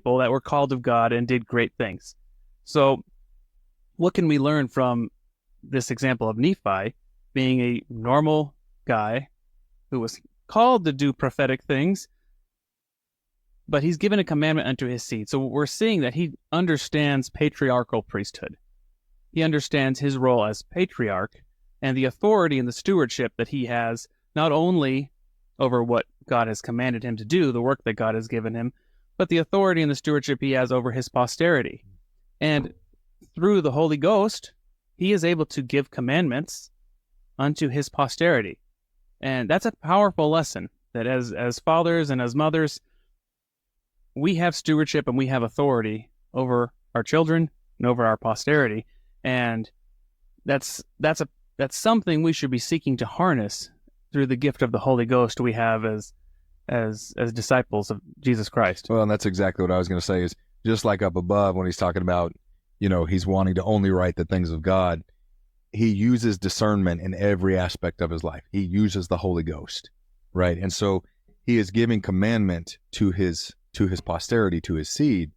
people that were called of God and did great things. So what can we learn from this example of Nephi being a normal guy who was called to do prophetic things, but he's given a commandment unto his seed? So we're seeing that he understands patriarchal priesthood. He understands his role as patriarch and the authority and the stewardship that he has, not only over what God has commanded him to do, the work that God has given him, but the authority and the stewardship he has over his posterity. And through the Holy Ghost, he is able to give commandments unto his posterity. And that's a powerful lesson, that as fathers and as mothers, we have stewardship and we have authority over our children and over our posterity. And that's something we should be seeking to harness through the gift of the Holy Ghost we have as disciples of Jesus Christ. Well, and that's exactly what I was going to say, is just like up above when he's talking about, he's wanting to only write the things of God. He uses discernment in every aspect of his life. He uses the Holy Ghost, right? And so he is giving commandment to his posterity, to his seed,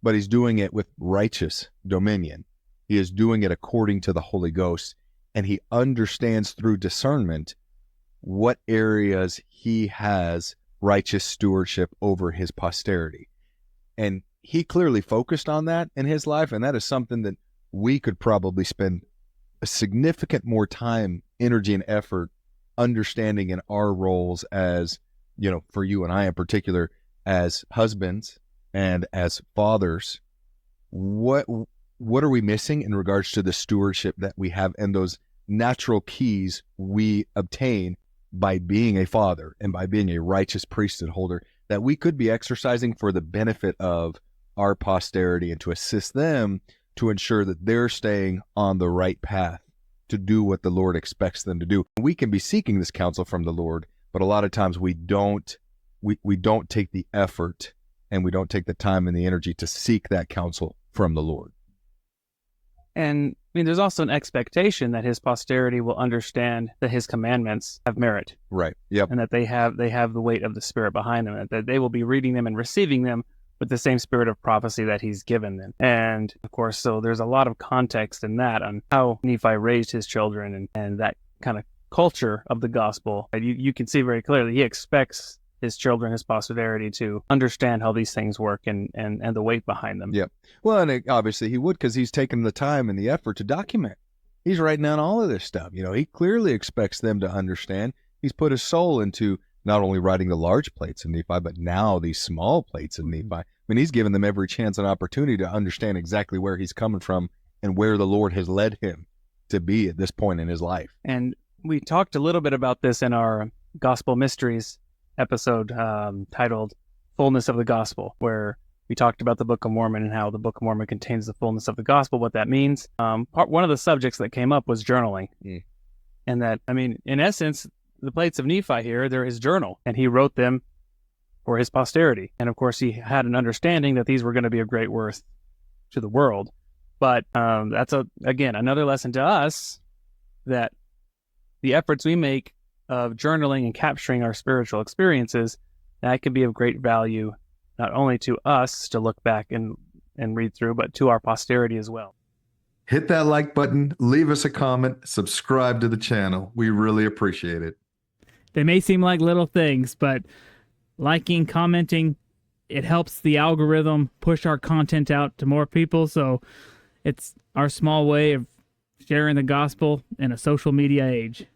but he's doing it with righteous dominion. He is doing it according to the Holy Ghost, and he understands through discernment what areas he has righteous stewardship over his posterity. And he clearly focused on that in his life, and that is something that we could probably spend a significant more time, energy, and effort understanding in our roles as, for you and I in particular, as husbands and as fathers. What are we missing in regards to the stewardship that we have and those natural keys we obtain by being a father and by being a righteous priesthood holder that we could be exercising for the benefit of our posterity and to assist them to ensure that they're staying on the right path to do what the Lord expects them to do? We can be seeking this counsel from the Lord, but a lot of times we don't take the effort and we don't take the time and the energy to seek that counsel from the Lord. And there's also an expectation that his posterity will understand that his commandments have merit. Right. Yep. And that they have the weight of the Spirit behind them, and that they will be reading them and receiving them with the same spirit of prophecy that he's given them. And of course, so there's a lot of context in that on how Nephi raised his children and that kind of culture of the gospel. You can see very clearly he expects his children, his posterity, to understand how these things work and the weight behind them. Yep. Well, and obviously he would, because he's taken the time and the effort to document. He's writing down all of this stuff. He clearly expects them to understand. He's put his soul into not only writing the large plates of Nephi, but now these small plates of Nephi. He's given them every chance and opportunity to understand exactly where he's coming from and where the Lord has led him to be at this point in his life. And we talked a little bit about this in our Gospel Mysteries episode titled Fullness of the Gospel, where we talked about the Book of Mormon and how the Book of Mormon contains the fullness of the gospel, what that means. One of the subjects that came up was journaling. And that, in essence, the plates of Nephi here, they're his journal, and he wrote them for his posterity. And of course, he had an understanding that these were going to be of great worth to the world. But that's, again, another lesson to us that the efforts we make of journaling and capturing our spiritual experiences, that can be of great value, not only to us to look back and read through, but to our posterity as well. Hit that like button, leave us a comment, subscribe to the channel. We really appreciate it. They may seem like little things, but liking, commenting, it helps the algorithm push our content out to more people. So it's our small way of sharing the gospel in a social media age.